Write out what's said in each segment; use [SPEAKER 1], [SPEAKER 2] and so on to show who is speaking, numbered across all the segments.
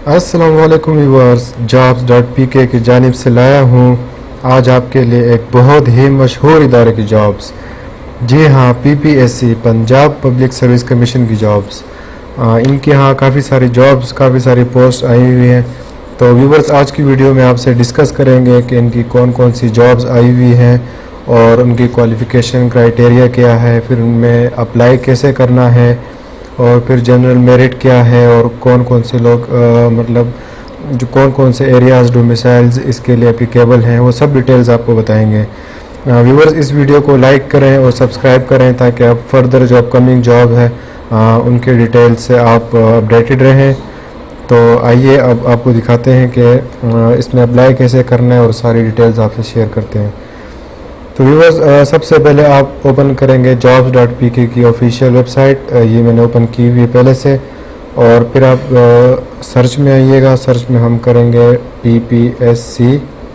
[SPEAKER 1] अस्सलाम वालेकुम viewers, jobs.pk की जानिब से लाया हूँ आज आपके लिए एक बहुत ही मशहूर इदारे की जॉब्स। जी हाँ, PPSC Punjab public service commission की जॉब्स। इनके यहाँ काफ़ी सारी जॉब्स, काफ़ी सारी पोस्ट आई हुई हैं। तो व्यूअर्स, आज की वीडियो में आपसे डिस्कस करेंगे कि इनकी कौन कौन सी जॉब्स आई हुई हैं और उनकी क्वालिफ़िकेशन क्राइटेरिया क्या है, फिर उनमें अप्लाई कैसे करना है और फिर जनरल मेरिट क्या है और कौन कौन से लोग मतलब जो कौन कौन से एरियाज़ डोमिसाइल्स इसके लिए एप्लीकेबल हैं, वो सब डिटेल्स आपको बताएंगे। व्यूअर्स, इस वीडियो को लाइक करें और सब्सक्राइब करें ताकि आप फर्दर जो अपकमिंग जॉब है उनके डिटेल्स से आप अपडेटेड रहें। तो आइए अब आपको दिखाते हैं कि इसमें अप्लाई कैसे करना है और सारी डिटेल्स आपसे शेयर करते हैं। तो व्यूअर्स, सबसे पहले आप ओपन करेंगे jobs.pk की ऑफिशियल वेबसाइट। ये मैंने ओपन की हुई है पहले से। और फिर आप सर्च में आइएगा। सर्च में हम करेंगे PPSC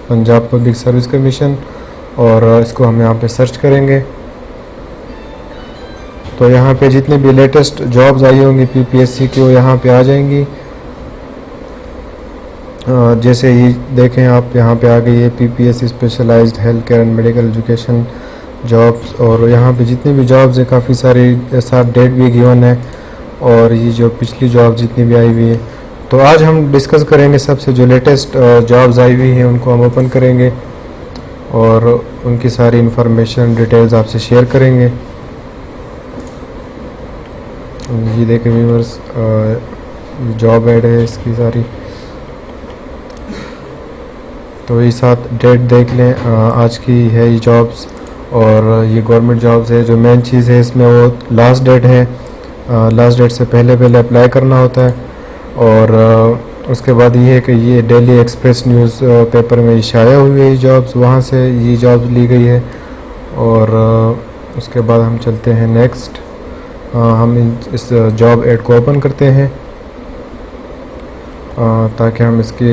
[SPEAKER 1] Punjab public service commission और इसको हम यहाँ पे सर्च करेंगे। तो यहाँ पे जितने भी लेटेस्ट जॉब्स आई होंगी PPSC की वो यहाँ पे आ जाएंगी। जैसे ही देखें आप, यहाँ पे आ गई है PPSC specialised health care and medical education jobs. और यहाँ पे जितनी भी जॉब्स है काफ़ी सारी साथ डेट भी गिवन है और ये जो पिछली जॉब जितनी भी आई हुई है। तो आज हम डिस्कस करेंगे सबसे जो लेटेस्ट जॉब्स आई हुई हैं उनको हम ओपन करेंगे और उनकी सारी इंफॉर्मेशन डिटेल्स आपसे शेयर करेंगे। ये देखें व्यूअर्स, जॉब ऐड है इसकी सारी। तो ये साथ डेट देख लें, आज की है ये जॉब्स और ये गवर्नमेंट जॉब्स है। जो मेन चीज़ है इसमें वो लास्ट डेट है। लास्ट डेट से पहले पहले अप्लाई करना होता है। और उसके बाद ये है कि ये डेली एक्सप्रेस न्यूज़ पेपर में शाया हुई है ये जॉब्स, वहाँ से ये जॉब्स ली गई है। और उसके बाद हम चलते हैं नेक्स्ट। हम इस जॉब एड को ओपन करते हैं ताकि हम इसकी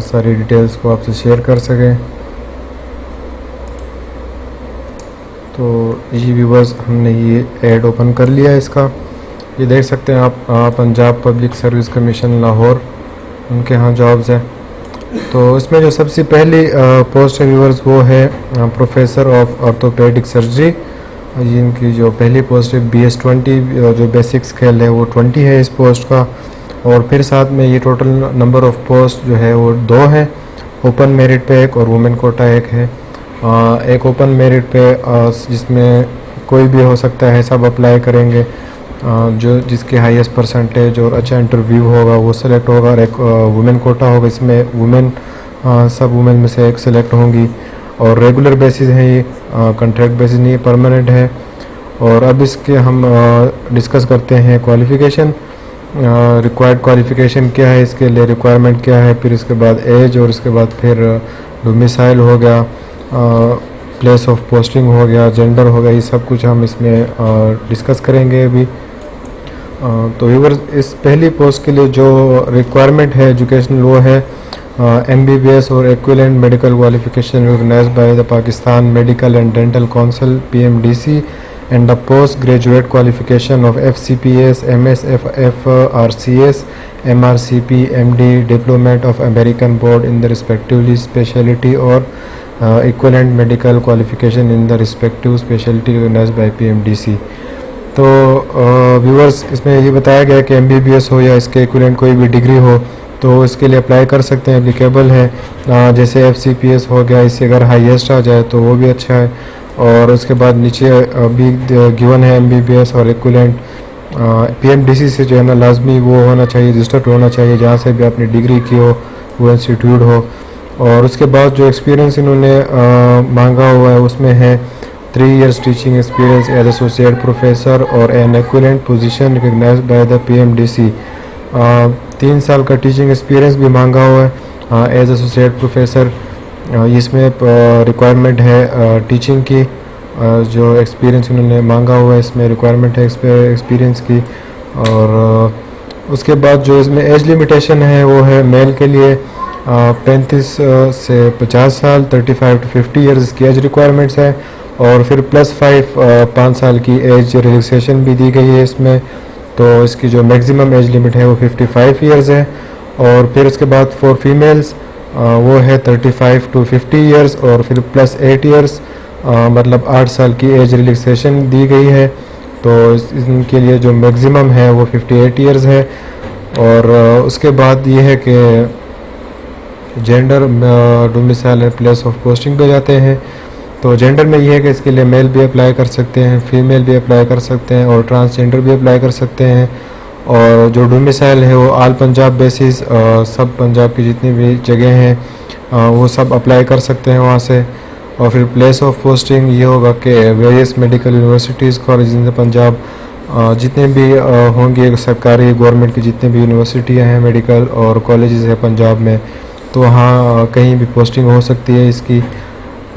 [SPEAKER 1] सारी डिटेल्स को आपसे शेयर कर सकें। तो ये व्यूवर्स, हमने ये ऐड ओपन कर लिया है इसका। ये देख सकते हैं आप, Punjab public service commission Lahore, उनके यहाँ जॉब्स है। तो इसमें जो सबसे पहली पोस्ट है व्यूवर्स वो है प्रोफेसर ऑफ ऑर्थोपेडिक सर्जरी। इनकी जो पहली पोस्ट है BS20, जो बेसिक स्केल है वो 20 है इस पोस्ट का। और फिर साथ में ये टोटल नंबर ऑफ पोस्ट जो है वो 2 हैं। ओपन मेरिट पे एक और वुमेन कोटा एक है। एक ओपन मेरिट पे जिसमें कोई भी हो सकता है, सब अप्लाई करेंगे। जो जिसके हाईएस्ट परसेंटेज और अच्छा इंटरव्यू होगा वो सिलेक्ट होगा। और एक वुमेन कोटा होगा, इसमें वुमेन सब वुमेन में से एक सिलेक्ट होंगी। और रेगुलर बेसिस है ये, कॉन्ट्रैक्ट बेसिस नहीं, परमानेंट है। और अब इसके हम डिस्कस करते हैं क्वालिफ़िकेशन। रिक्वायर्ड क्वालिफ़िकेशन क्या है, इसके लिए रिक्वायरमेंट क्या है, फिर इसके बाद एज, और इसके बाद फिर डोमिसाइल हो गया, प्लेस ऑफ पोस्टिंग हो गया, जेंडर हो गया। ये सब कुछ हम इसमें डिस्कस करेंगे अभी। तो व्यूअर्स, इस पहली पोस्ट के लिए जो रिक्वायरमेंट है एजुकेशनल वो है MBBS और equivalent medical qualification recognised by the Pakistan medical and dental council PMDC and the postgraduate qualification of FCPS, MS, FRCS, MRCP, MD, Diplomat of American Board in the respectively specialty or equivalent medical qualification in the respective specialty recognized by PMDC। तो viewers, इसमें ये बताया गया कि MBBS हो या इसके equivalent कोई भी डिग्री हो तो इसके लिए अप्लाई कर सकते हैं, एप्लीकेबल है। जैसे FCPS हो गया, इससे अगर हाईएस्ट आ जाए तो वो भी अच्छा है। और उसके बाद नीचे भी गिवन है MBBS और इक्विवेलेंट। PMDC से जो है ना लाजमी वो होना चाहिए, रजिस्टर्ड होना चाहिए, जहाँ से भी आपने डिग्री की हो वो इंस्टीट्यूट हो। और उसके बाद जो एक्सपीरियंस इन्होंने मांगा हुआ है उसमें है 3 years teaching experience as associate professor और an equivalent position recognised by the PMDC। 3 साल का टीचिंग एक्सपीरियंस भी मांगा हुआ है एज एसोसिएट प्रोफेसर। इसमें रिक्वायरमेंट है टीचिंग की। जो एक्सपीरियंस उन्होंने मांगा हुआ है इसमें रिक्वायरमेंट है एक्सपीरियंस की। और उसके बाद जो इसमें एज लिमिटेशन है वो है मेल के लिए 35 से 50 साल, 35 to 50 ईयर्स इसकी एज रिक्वायरमेंट्स है। और फिर +5 5 साल की एज रिलैक्सेशन भी दी गई है इसमें। तो इसकी जो मैक्सिमम एज लिमिट है वो 55 ईयर्स है। और फिर उसके बाद फॉर फीमेल्स वो है 35 to 50 ईयर्स और फिर प्लस 8 ईयर्स, मतलब 8 साल की एज रिलैक्सेशन दी गई है। तो इनके लिए जो मैक्सिमम है वो 58 ईयर्स है। और उसके बाद ये है कि gender domicile and place of posting पे जाते हैं। तो जेंडर में ये है कि इसके लिए मेल भी अप्लाई कर सकते हैं, फीमेल भी अप्लाई कर सकते हैं और ट्रांसजेंडर भी अप्लाई कर सकते हैं। और जो डोमिसाइल है वो आल पंजाब बेसिस, सब पंजाब की जितनी भी जगह हैं वो सब अप्लाई कर सकते हैं वहाँ से। और फिर प्लेस ऑफ पोस्टिंग ये होगा कि various medical universities college in Punjab, जितने भी होंगे सरकारी गवर्नमेंट की जितनी भी यूनिवर्सिटियाँ हैं मेडिकल और कॉलेजेस हैं पंजाब में, तो वहाँ कहीं भी पोस्टिंग हो सकती है इसकी।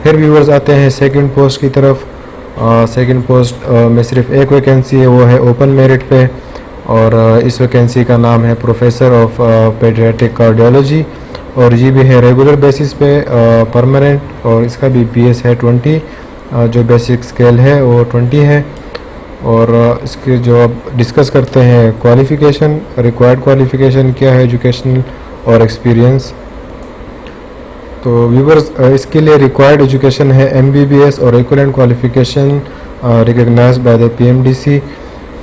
[SPEAKER 1] फिर व्यूअर्स आते हैं सेकंड पोस्ट की तरफ। सेकंड पोस्ट में सिर्फ एक वैकेंसी है, वो है ओपन मेरिट पे। और इस वैकेंसी का नाम है प्रोफेसर ऑफ पेडियाट्रिक कार्डियोलॉजी और ये भी है रेगुलर बेसिस पे परमानेंट, और इसका भी PS है 20, जो बेसिक स्केल है वो 20 है। और इसके जो अब डिस्कस करते हैं क्वालिफ़िकेशन, रिक्वायर्ड क्वालिफ़िकेशन क्या है, एजुकेशनल और एक्सपीरियंस। तो व्यूवर्स इसके लिए रिक्वायर्ड एजुकेशन है MBBS और equivalent qualification recognised by the PMDC।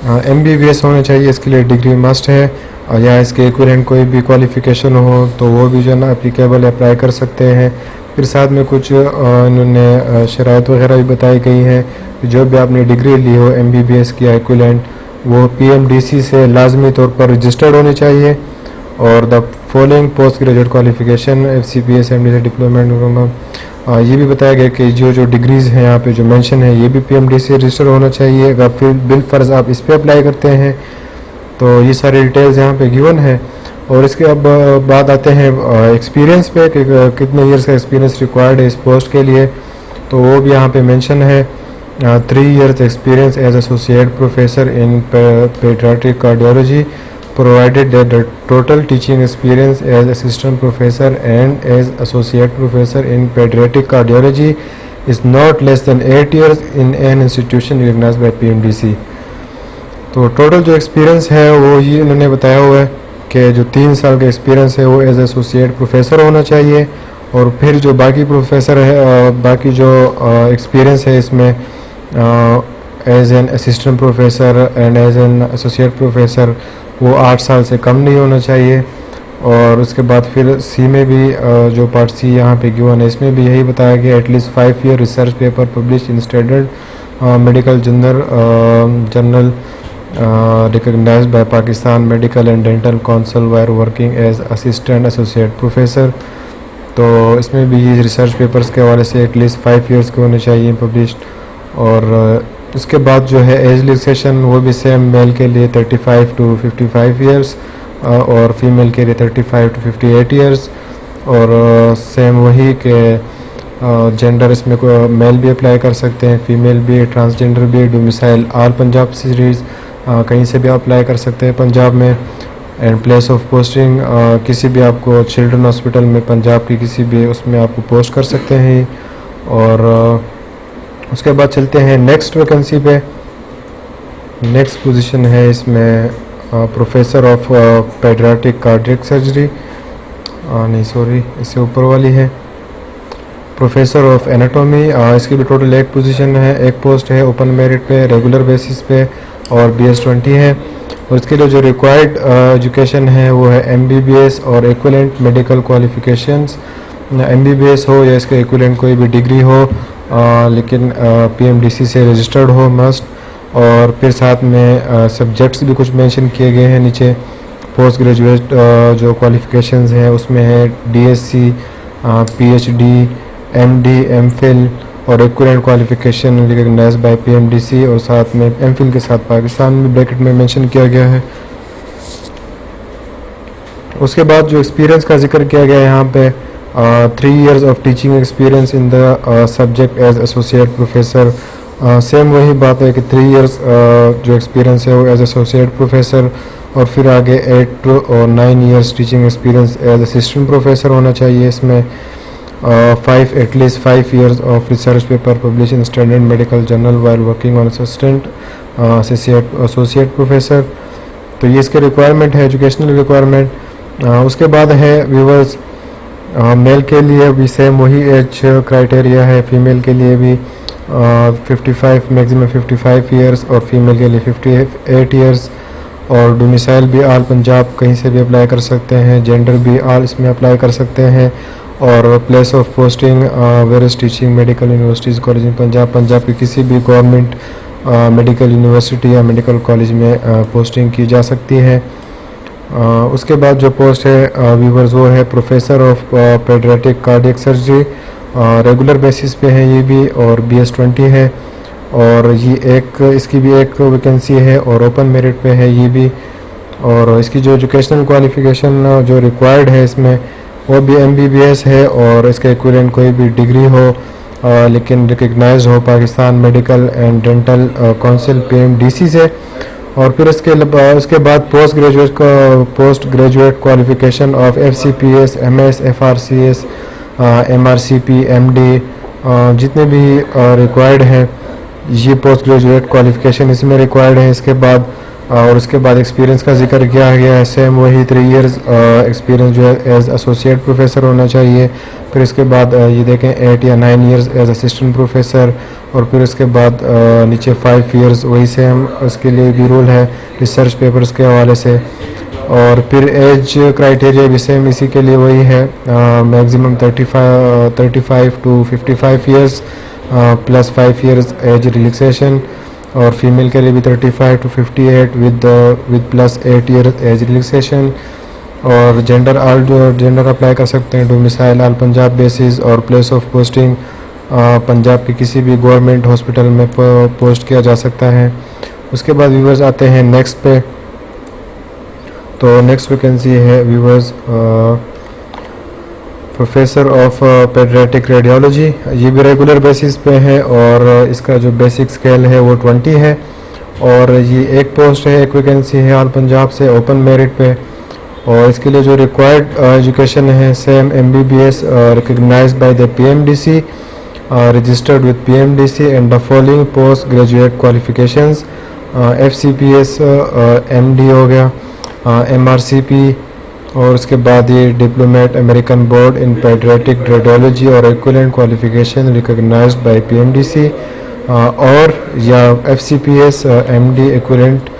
[SPEAKER 1] MBBS होना चाहिए, इसके लिए डिग्री मस्ट है, या इसके इक्विवेलेंट कोई भी क्वालिफ़िकेशन हो तो वो भी जो है ना एप्लीकेबल अप्लाई कर सकते हैं। फिर साथ में कुछ इन्होंने शराइत वगैरह भी बताई गई हैं कि जो भी आपने डिग्री ली हो MBBS की या इक्विवेलेंट, वो PMDC से लाजमी तौर पर रजिस्टर्ड होनी चाहिए। और the following post graduate qualification FCPS MDC diploma, ये भी बताया गया कि जो डिग्रीज़ हैं यहाँ पे जो मेंशन है ये भी PMDC रजिस्टर होना चाहिए। अगर फिर बिल फ़र्ज़ आप इस पर अप्लाई करते हैं तो ये सारी डिटेल्स यहाँ पे गिवन है। और इसके अब बात आते हैं एक्सपीरियंस पे कि कितने ईयर्स का एक्सपीरियंस रिक्वायर्ड है इस पोस्ट के लिए, तो वो भी यहाँ पे मेंशन है। 3 years experience as associate professor in paediatric cardiology provided that the total teaching experience as assistant professor and as associate professor in pediatric cardiology is not less than 8 years in an institution recognized by PMDC। तो total जो experience है वो ये इन्होंने बताया हुआ है कि जो 3 साल का एक्सपीरियंस है वो एज एसोसिएट प्रोफेसर होना चाहिए। और फिर जो बाकी प्रोफेसर है, बाकी जो एक्सपीरियंस है इसमें as an assistant professor and as an associate professor वो 8 साल से कम नहीं होना चाहिए। और उसके बाद फिर सी में भी जो पार्ट सी यहाँ पे गिवन है इसमें भी यही बताया गया, at least 5 year research paper publish in standard medical journal recognised by Pakistan medical and dental council while working as assistant associate professor. तो इसमें भी ये रिसर्च पेपर्स के हवाले से एटलीस्ट 5 years के होने चाहिए पब्लिश्ड। और उसके बाद जो है एज रिलैक्सेशन वो भी सेम, मेल के लिए 35 to 55 ईयर्स और फीमेल के लिए 35 to 58 ईयर्स। और सेम वही के जेंडर इसमें मेल भी अप्लाई कर सकते हैं, फीमेल भी, ट्रांसजेंडर भी, डोमिसाइल आल पंजाब सीरीज़ कहीं से भी अप्लाई कर सकते हैं पंजाब में। एंड प्लेस ऑफ पोस्टिंग किसी भी आपको चिल्ड्रन हॉस्पिटल में पंजाब की किसी भी उसमें आपको पोस्ट कर सकते हैं। और उसके बाद चलते हैं नेक्स्ट वैकेंसी पे। नेक्स्ट पोजीशन है इसमें professor of paediatric cardiac surgery, नहीं सॉरी इससे ऊपर वाली है प्रोफेसर ऑफ एनाटॉमी। इसकी भी टोटल एक पोजीशन है, एक पोस्ट है ओपन मेरिट पे रेगुलर बेसिस पे और BS 20 है। और इसके लिए जो रिक्वायर्ड एजुकेशन है वो है MBBS और इक्विवेलेंट मेडिकल क्वालिफिकेशंस। MBBS हो या इसके इक्विवेलेंट कोई भी डिग्री हो, लेकिन PMDC से रजिस्टर्ड हो मस्ट। और फिर साथ में सब्जेक्ट्स भी कुछ मेंशन किए गए हैं नीचे। पोस्ट ग्रेजुएट जो क्वालिफिकेशंस हैं उसमें है DSc, PhD, MD, MPhil और equivalent qualification recognised by PMDC। और साथ में MPhil के साथ पाकिस्तान में ब्रैकेट में मेंशन किया गया है। उसके बाद जो एक्सपीरियंस का जिक्र किया गया है यहाँ पे 3 years of teaching experience in the subject as associate professor. Same वही बात है कि 3 years जो एक्सपीरियंस है वो एज एसोसिएट प्रोफेसर। और फिर आगे 8 और 9 years teaching experience as assistant professor होना चाहिए इसमें। 5 at least 5 years of research paper publish in standard medical journal while working on assistant associate professor. तो ये इसके रिक्वायरमेंट है, एजुकेशनल रिक्वायरमेंट। उसके बाद है व्यूवर्स मेल के लिए भी सेम वही एज क्राइटेरिया है, फीमेल के लिए भी 55 मैक्सिमम 55 ईयर्स और फीमेल के लिए 58 ईयर्स। और डोमिसाइल भी आल पंजाब कहीं से भी अप्लाई कर सकते हैं, जेंडर भी आल इसमें अप्लाई कर सकते हैं। और place of posting various teaching medical universities college in Punjab, Punjab की किसी भी गवर्नमेंट मेडिकल यूनिवर्सिटी या मेडिकल कॉलेज में पोस्टिंग की जा सकती है। उसके बाद जो पोस्ट है व्यूवर्स वो है professor of paediatric cardiac surgery, regular basis पे है ये भी और BS20 है। और ये इसकी भी एक वैकेंसी है और ओपन मेरिट पे है ये भी। और इसकी जो एजुकेशनल क्वालिफिकेशन जो रिक्वायर्ड है इसमें वो भी MBBS है और इसके इक्विवेलेंट कोई भी डिग्री हो लेकिन रिकग्नाइज हो Pakistan medical and dental council PMDC से। और फिर उसके बाद post graduate qualification of FCPS, MS, FRCS, MRCP, MD जितने भी रिक्वायर्ड हैं ये पोस्ट ग्रेजुएट क्वालिफिकेशन इसमें रिक्वायर्ड है। इसके बाद और उसके बाद एक्सपीरियंस का जिक्र किया गया है, सेम वही 3 इयर्स एक्सपीरियंस जो है एज एसोसिएट प्रोफेसर होना चाहिए। फिर इसके बाद ये देखें 8 या 9 इयर्स एज असिस्टेंट प्रोफेसर। और फिर उसके बाद नीचे 5 इयर्स वही सेम उसके लिए भी रूल है रिसर्च पेपर्स के हवाले से। और फिर एज क्राइटेरिया भी सेम इसी के लिए वही है, maximum 35 to 55 years plus 5 years age relaxation. और फीमेल के लिए भी 35 to 58 with plus 8 years age relaxation. और जेंडर अप्लाई कर सकते हैं डोमिसाइल आल पंजाब बेसिस और प्लेस ऑफ पोस्टिंग पंजाब के किसी भी गवर्नमेंट हॉस्पिटल में पोस्ट किया जा सकता है। उसके बाद व्यूवर्स आते हैं नेक्स्ट पे। तो नेक्स्ट वैकेंसी है viewers professor of paediatric radiology, ये भी रेगुलर बेसिस पे है और इसका जो बेसिक स्केल है वो 20 है। और ये एक पोस्ट है, एक वैकेंसी है आल पंजाब से ओपन मेरिट पे। और इसके लिए जो रिक्वायर्ड एजुकेशन है same MBBS recognised by the PMDC, registered with PMDC and the following post graduate qualifications FCPS MD हो गया, MRCP। और उसके बाद ये diplomate American board in paediatric radiology और equivalent qualification recognised by PMDC और या FCPS MD equivalent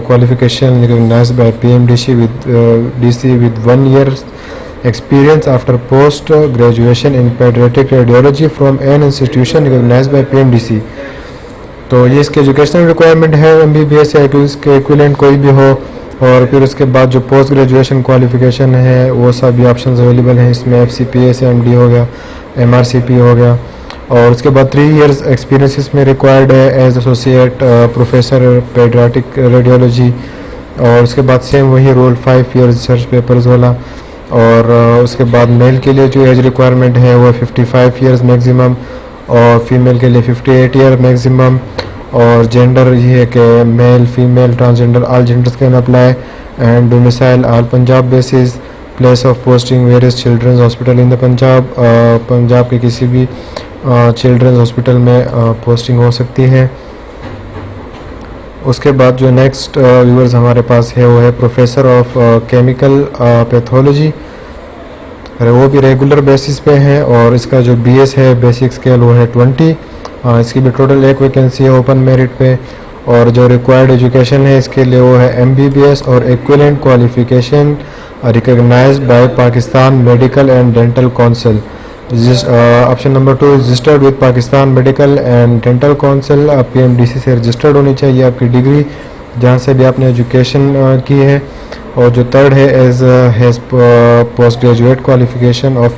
[SPEAKER 1] qualification recognized by PMDC with 1 year experience after post graduation in pediatric radiology from an institution recognized by PMDC। तो ये इसके educational requirement है MBBS या इसके equivalent कोई भी हो। और फिर उसके बाद जो पोस्ट ग्रेजुएशन क्वालिफिकेशन है वो सभी ऑप्शंस अवेलेबल हैं इसमें, FCPS MD हो गया, MRCP हो गया। और उसके बाद 3 इयर्स एक्सपीरियंस इसमें रिक्वायर्ड है as associate professor paediatric radiology. और उसके बाद सेम वही रोल 5 इयर्स रिसर्च पेपर्स वाला। और उसके बाद मेल के लिए जो एज रिक्वायरमेंट है वो 55 इयर्स मैक्सिमम और फीमेल के लिए 58 ईयर मैक्सिमम। और जेंडर ये है कि male female transgender all genders can apply and domicile all Punjab basis, place of posting various children's hospital in the Punjab, Punjab के किसी भी चिल्ड्रंस हॉस्पिटल में पोस्टिंग हो सकती है। उसके बाद जो नेक्स्ट व्यूअर्स हमारे पास है वो है प्रोफेसर ऑफ केमिकल पैथोलॉजी, वो भी रेगुलर बेसिस पे है और इसका जो BS है बेसिक स्केल वो है 20। इसकी भी टोटल एक वैकेंसी है ओपन मेरिट पे। और जो रिक्वायर्ड एजुकेशन है इसके लिए वो है MBBS और equivalent qualification recognised by Pakistan medical and dental council. Option number 2 registered with Pakistan medical and dental council, PMDC से रजिस्टर्ड होनी चाहिए आपकी डिग्री जहाँ से भी आपने एजुकेशन की है। और जो थर्ड है as has post graduate qualification of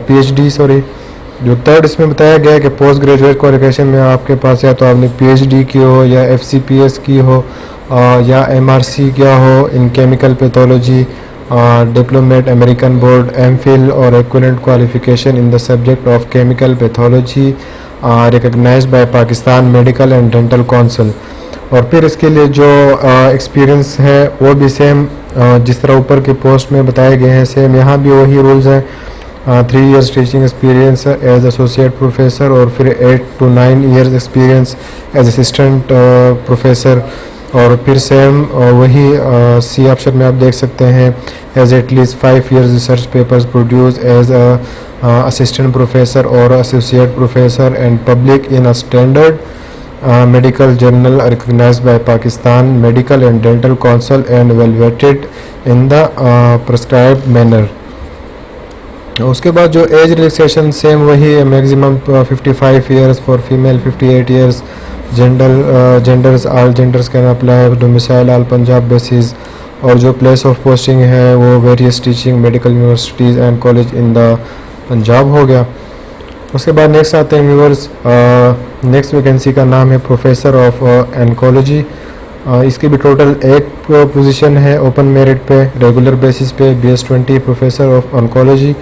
[SPEAKER 1] PhD sorry. जो थर्ड इसमें बताया गया है कि पोस्ट ग्रेजुएट क्वालिफिकेशन में आपके पास या तो आपने PhD की हो या FCPS की हो या MRC किया हो इन chemical pathology, diplomate American board MPhil और equivalent qualification in the subject of chemical pathology recognised by Pakistan medical and dental council. और फिर इसके लिए जो एक्सपीरियंस है वो भी सेम जिस तरह ऊपर के पोस्ट में बताए गए हैं सेम यहाँ भी वही रूल्स हैं। 3 years teaching experience as associate professor और फिर 8 to 9 years experience as assistant professor. और फिर सेम वही सी ऑप्शन में आप देख सकते हैं as at least 5 years research papers produce as assistant professor और associate professor and public in a standard medical journal recognized by Pakistan Medical and Dental Council and evaluated in the prescribed manner. उसके बाद जो age relaxation same वही है, maximum 55 years for female, 58 years genders all genders can apply, domicile all Punjab basis, और जो place of posting है वो various teaching medical universities and college in the Punjab हो गया। उसके बाद नेक्स्ट आते हैं व्यूअर्स, नेक्स्ट वैकेंसी का नाम है प्रोफेसर ऑफ एनकोलॉजी। इसकी भी टोटल एक पोजीशन है ओपन मेरिट पे, रेगुलर बेसिस पे, BS20 प्रोफेसर ऑफ ऑन्कोलॉजी।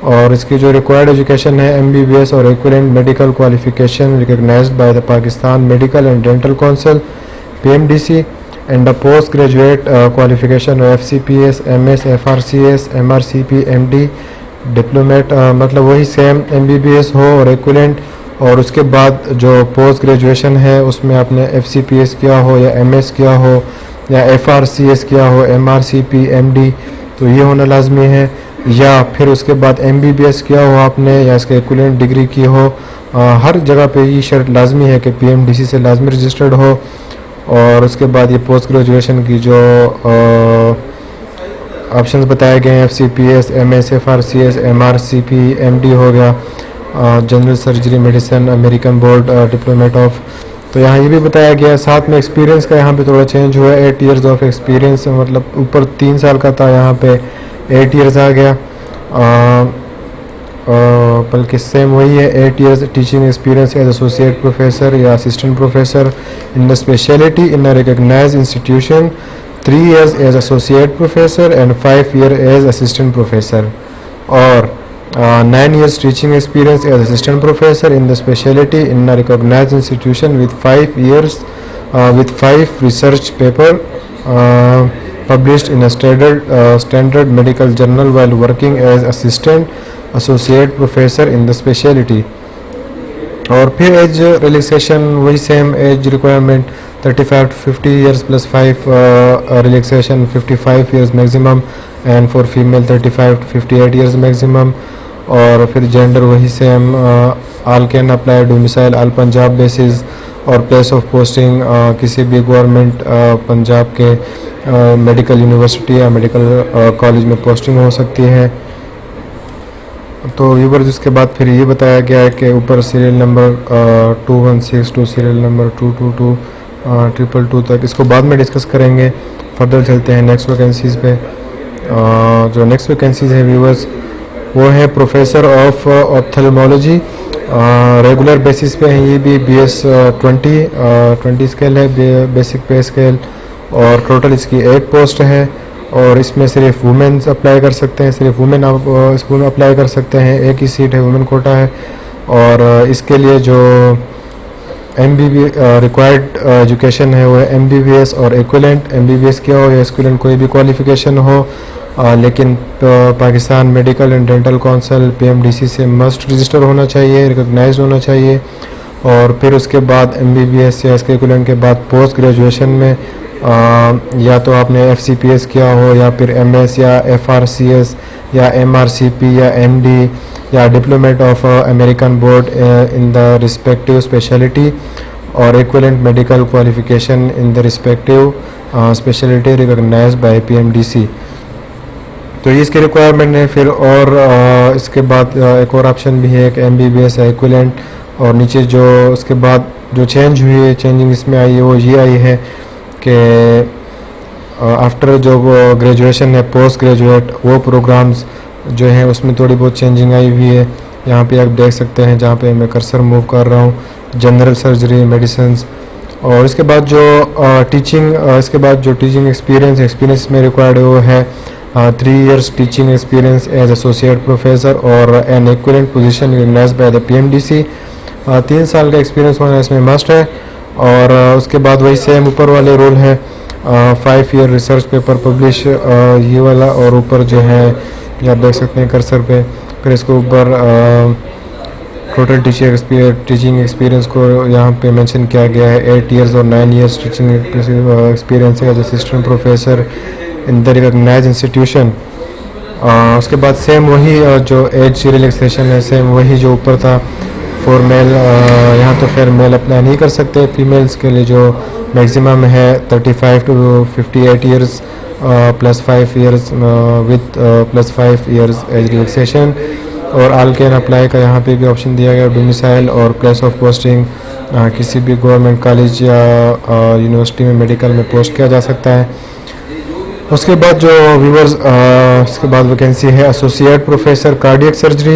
[SPEAKER 1] और इसकी जो रिक्वायर्ड एजुकेशन है MBBS और equivalent medical qualification recognised by the Pakistan medical and dental council PMDC and the post graduate qualification FCPS, MS, FRCS, MRCP, MD, diplomate, मतलब वही same MBBS हो और equivalent, और उसके बाद जो पोस्ट ग्रेजुएशन है उसमें आपने FCPS किया हो या MS किया हो या FRCS किया हो, MRCP, MD, तो ये होना लाजमी है। या फिर उसके बाद MBBS किया हो आपने या इसके इक्विवेलेंट डिग्री की हो। हर जगह पे ये शर्त लाजमी है कि PMDC से लाजमी रजिस्टर्ड हो। और उसके बाद ये पोस्ट ग्रेजुएशन की जो ऑप्शंस बताए गए हैं FCPS, MS, FRCS, MRCP, MD हो गया, general surgery medicine, American board diplomat of, तो यहाँ ये भी बताया गया है। साथ में एक्सपीरियंस का यहाँ पे थोड़ा चेंज हुआ है, 8 years ऑफ एक्सपीरियंस, मतलब ऊपर 3 साल का था, यहाँ पे 8 years आ गया। बल्कि सेम वही है, 8 years teaching experience as associate professor या assistant professor in the speciality in a recognised institution, 3 years as associate professor and 5 years as assistant professor, or 9 years teaching experience as assistant professor in the specialty in a recognized institution with 5 years with 5 research paper published in a standard medical journal while working as assistant associate professor in the specialty। और फिर age relaxation वही same as requirement 35 to 50 years plus 5 relaxation 55 years maximum, and for female 35 to 58 years maximum। और फिर gender वही same, all can apply, domicile all Punjab basis, और place of posting किसी भी government Punjab के मेडिकल यूनिवर्सिटी या medical college में posting हो सकती है। तो व्यूअर्स उसके बाद फिर ये बताया गया है कि ऊपर serial number 2162 to serial number 222 222 तक, इसको बाद में डिस्कस करेंगे। फर्दर चलते हैं नेक्स्ट वैकेंसीज़ पे। जो नेक्स्ट वैकेंसीज़ है व्यूअर्स वो है professor of ophthalmology, regular basis पे हैं ये भी, BS20 स्केल है, बेसिक पे स्केल, और टोटल इसकी 1 पोस्ट है। और इसमें सिर्फ वुमेन्स अप्लाई कर सकते हैं, सिर्फ वुमेन आप स्कूल में अप्लाई कर सकते हैं, एक ही सीट है, वुमेन कोटा है। और इसके लिए जो MBB रिक्वायर्ड एजुकेशन है वो है MBBS और इक्विवेलेंट, MBBS किया हो या इक्विवेलेंट कोई भी क्वालिफिकेशन हो, लेकिन Pakistan medical and dental council PMDC से मस्ट रजिस्टर होना चाहिए, रिकॉग्नाइज्ड होना चाहिए। और फिर उसके बाद MBBS या इसके इक्विवेलेंट के बाद पोस्ट ग्रेजुएशन में या तो आपने FCPS किया हो या फिर MS या FRCS या MRCP या MD या diplomate of American board in the respective speciality, और equivalent medical qualification in the respective speciality recognised by PMDC। तो ये इसके रिक्वायरमेंट है। फिर और इसके बाद एक और ऑप्शन भी है कि MBBS या इक्विवेलेंट, और नीचे जो उसके बाद जो चेंज हुई है, चेंजिंग इसमें आई है वो ये आई है कि आफ्टर जो ग्रेजुएशन है पोस्ट ग्रेजुएट वो प्रोग्राम्स जो हैं उसमें थोड़ी बहुत चेंजिंग आई हुई है। यहाँ पे आप देख सकते हैं जहाँ पे मैं कर्सर मूव कर रहा हूँ, जनरल सर्जरी मेडिसिन। और इसके बाद जो टीचिंग इसके बाद जो टीचिंग एक्सपीरियंस में रिक्वायर्ड है वो है 3 years teaching experience as associate professor और an equivalent position recognised by the PMDC। 3 साल का एक्सपीरियंस होना इसमें मस्ट है। और उसके बाद वही सेम ऊपर वाले रोल है 5 year रिसर्च पेपर पब्लिश, ये वाला। और ऊपर जो है ये आप देख सकते हैं कर्सर पे, फिर इसके ऊपर टोटल टीचिंग एक्सपीरियंस को यहाँ पे मेंशन किया गया है। 8 इयर्स और 9 इयर्स टीचिंग एक्सपीरियंस है as assistant professor in the recognised institution. उसके बाद सेम वही जो एज रिलैक्सेशन है, सेम वही जो ऊपर था फॉर मेल। यहाँ तो खैर मेल अप्लाई नहीं कर सकते। फीमेल्स के लिए जो मैक्सिमम है 35 to 58 years plus 5 years with plus 5 years age relaxation. और ऑल कैन अप्लाई का यहाँ पे भी ऑप्शन दिया गया। डोमिसाइल और प्लेस ऑफ पोस्टिंग किसी भी गवर्नमेंट कॉलेज या यूनिवर्सिटी में मेडिकल में पोस्ट किया जा सकता है। उसके बाद जो व्यूअर्स उसके बाद वैकेंसी है एसोसिएट प्रोफेसर कार्डियक सर्जरी।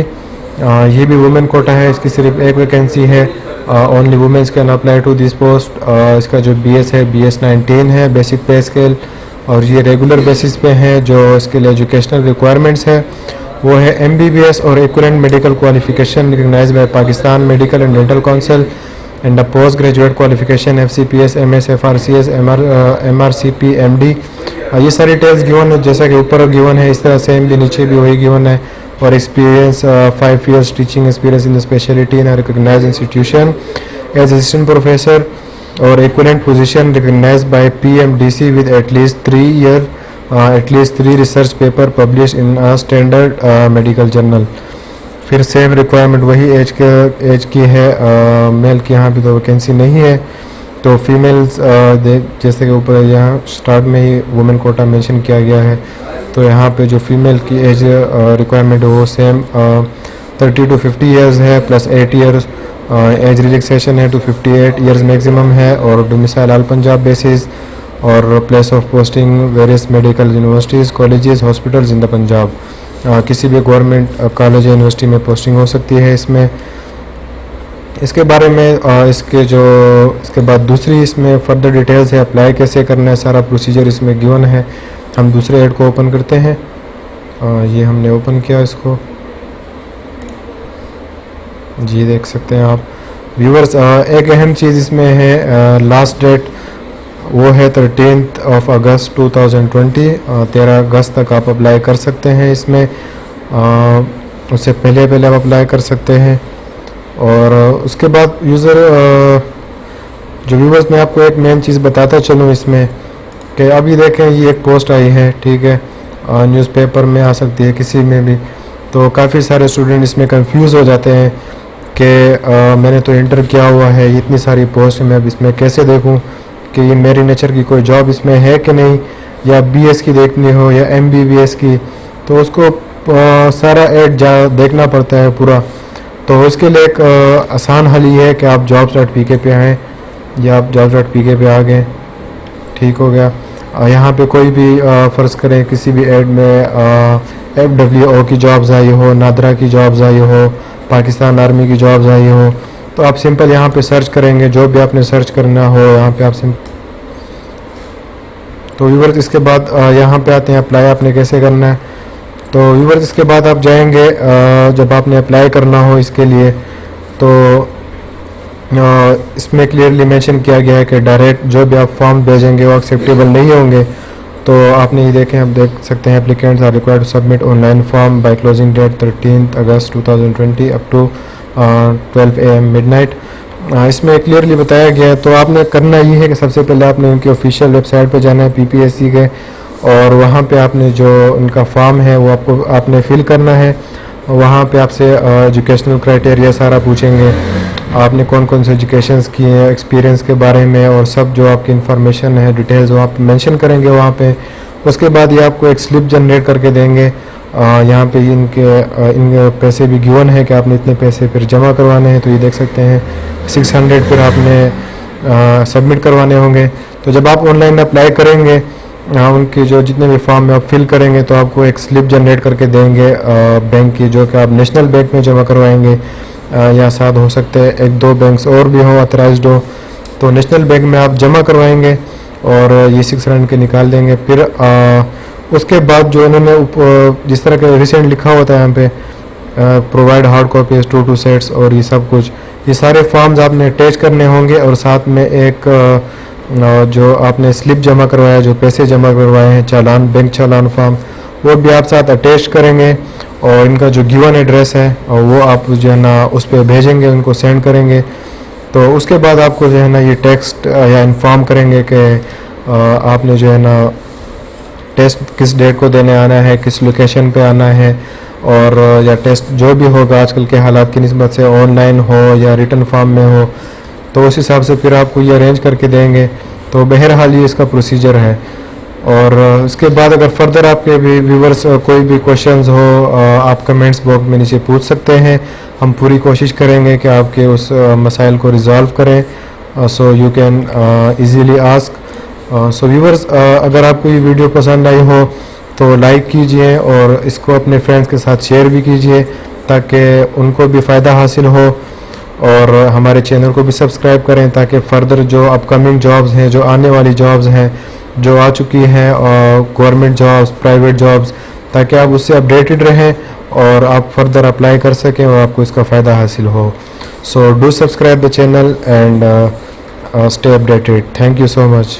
[SPEAKER 1] ये भी वुमेन कोटा है, इसकी सिर्फ एक वैकेंसी है। Only women's can apply to this post. इसका जो BS है BS 19 है बेसिक पे स्केल, और ये रेगुलर बेसिस पे है। जो इसके लिए एजुकेशनल रिक्वायरमेंट्स है वो है MBBS और equivalent medical qualification recognised by Pakistan medical and dental council and the post graduate qualification FCPS MS FRCS MRCP MD। ये सारी डिटेल्स गिवन है, जैसा कि ऊपर गिवन है इस तरह सेम भी नीचे भी वही गिवन है। और experience 5 years teaching experience in the speciality in recognised institution as assistant professor और equivalent position recognised by PMDC with at least 3 research paper publish in a standard medical journal. फिर सेम रिक्वायरमेंट वही age की है। Mail की यहाँ पे तो vacancy नहीं है। तो फीमेल्स जैसे कि ऊपर यहाँ स्टार्ट में ही वुमेन कोटा मेंशन किया गया है, तो यहाँ पे जो फीमेल की एज रिक्वायरमेंट है वो सेम 30 to 50 इयर्स है प्लस 8 इयर्स। एज रिलैक्सेशन है to 58 इयर्स मैक्सिमम है। और डोमिसाइल ऑल पंजाब बेसिस और place of posting various medical universities colleges hospitals in the Punjab. किसी भी गवर्नमेंट कॉलेज या यूनिवर्सिटी में पोस्टिंग हो सकती है इसमें। इसके बारे में इसके बाद दूसरी इसमें फर्दर डिटेल्स है, अप्लाई कैसे करना है, सारा प्रोसीजर इसमें गिवन है। हम दूसरे ऐड को ओपन करते हैं। ये हमने ओपन किया इसको, जी देख सकते हैं आप व्यूअर्स। एक अहम चीज़ इसमें है, लास्ट डेट वो है 13 अगस्त 2020। 13 अगस्त तक आप अप्लाई कर सकते हैं इसमें। उससे पहले आप अप्लाई कर सकते हैं। और उसके बाद यूज़र जो व्यूअर्स, मैं आपको एक मेन चीज़ बताता चलूँ इसमें कि अभी देखें ये एक पोस्ट आई है, ठीक है, न्यूज़पेपर में आ सकती है किसी में भी। तो काफ़ी सारे स्टूडेंट इसमें कंफ्यूज हो जाते हैं कि मैंने तो इंटर किया हुआ है, इतनी सारी पोस्ट मैं अब इसमें कैसे देखूं कि ये मेरी नेचर की कोई जॉब इसमें है कि नहीं, या BS की देखनी हो या MBBS की, तो उसको सारा ऐड देखना पड़ता है पूरा। तो इसके लिए एक आसान हल ये है कि आप jobs.pk पे आएँ या आप jobs.pk पे आ गए, ठीक हो गया। यहाँ पे कोई भी फ़र्ज़ करें किसी भी ऐड में FWO की जॉब्स आई हो, नादरा की जॉब्स आई हो, पाकिस्तान आर्मी की जॉब्स आई हो, तो आप सिंपल यहाँ पे सर्च करेंगे, जो भी आपने सर्च करना हो यहाँ पे आप तो व्यूअर्स इसके बाद यहाँ पे आते हैं अप्लाई आपने कैसे करना है। तो व्यूअर्स इसके बाद आप जाएंगे, जब आपने अप्लाई करना हो इसके लिए, तो इसमें क्लियरली मेंशन किया गया है कि डायरेक्ट जो भी आप फॉर्म भेजेंगे वो एक्सेप्टेबल नहीं होंगे। तो आपने ये देखें, आप देख सकते हैं applicants are required to submit online form by closing date 13 August 2020 up to 12 AM midnight. इसमें क्लियरली बताया गया है। तो आपने करना ये है कि सबसे पहले आपने उनकी ऑफिशियल वेबसाइट पर जाना है PPSC के, और वहाँ पे आपने जो उनका फॉर्म है वो आपने फिल करना है। वहाँ पे आपसे एजुकेशनल क्राइटेरिया सारा पूछेंगे, आपने कौन कौन से एजुकेशंस किए हैं, एक्सपीरियंस के बारे में, और सब जो आपकी इन्फॉर्मेशन है डिटेल्स वो आप मेंशन करेंगे वहाँ पे। उसके बाद ये आपको एक स्लिप जनरेट करके देंगे। यहाँ पे इनके पैसे भी गिवन है कि आपने इतने पैसे फिर जमा करवाने हैं। तो ये देख सकते हैं 600 फिर आपने सबमिट करवाने होंगे। तो जब आप ऑनलाइन अप्लाई करेंगे, उनके जो जितने भी फॉर्म में आप फिल करेंगे, तो आपको एक स्लिप जनरेट करके देंगे बैंक की, जो कि आप नेशनल बैंक में जमा करवाएंगे, या साथ हो सकते हैं 1-2 बैंक्स और भी हो ऑथराइज्ड हो। तो नेशनल बैंक में आप जमा करवाएंगे और ये 600 के निकाल देंगे। फिर उसके बाद जो उन्होंने जिस तरह के रिसेंट लिखा होता है यहाँ पे, प्रोवाइड हार्ड कॉपीज 2 सेट्स और ये सब कुछ, ये सारे फॉर्म्स आपने अटैच करने होंगे। और साथ में एक जो आपने स्लिप जमा करवाया, जो पैसे जमा करवाए हैं, चालान, बैंक चालान फॉर्म, वो भी आप साथ अटैच करेंगे, और इनका जो गिवन एड्रेस है और वो आप जो है ना उस पर भेजेंगे, उनको सेंड करेंगे। तो उसके बाद आपको जो है ना ये टेक्स्ट या इन्फॉर्म करेंगे कि आपने जो है ना टेस्ट किस डेट को देने आना है, किस लोकेशन पे आना है, और या टेस्ट जो भी होगा आजकल के हालात की निस्बत से ऑनलाइन हो या रिटर्न फॉर्म में हो, तो उस हिसाब से फिर आपको ये अरेंज करके देंगे। तो बहरहाल ये इसका प्रोसीजर है। और इसके बाद अगर फर्दर आपके भी व्यूवर्स कोई भी क्वेश्चंस हो, आप कमेंट्स बॉक्स में नीचे पूछ सकते हैं। हम पूरी कोशिश करेंगे कि आपके उस मसाइल को रिज़ॉल्व करें। So you can easily ask. So viewers, अगर आपको ये वीडियो पसंद आई हो तो लाइक कीजिए और इसको अपने फ्रेंड्स के साथ शेयर भी कीजिए ताकि उनको भी फ़ायदा हासिल हो, और हमारे चैनल को भी सब्सक्राइब करें ताकि फ़र्दर जो अपकमिंग जॉब्स हैं, जो आने वाली जॉब्स हैं, जो आ चुकी हैं गवर्नमेंट जॉब्स, प्राइवेट जॉब्स, ताकि आप उससे अपडेटेड रहें और आप फर्दर अप्लाई कर सकें और आपको इसका फ़ायदा हासिल हो। So do subscribe the channel and stay updated. Thank you so much.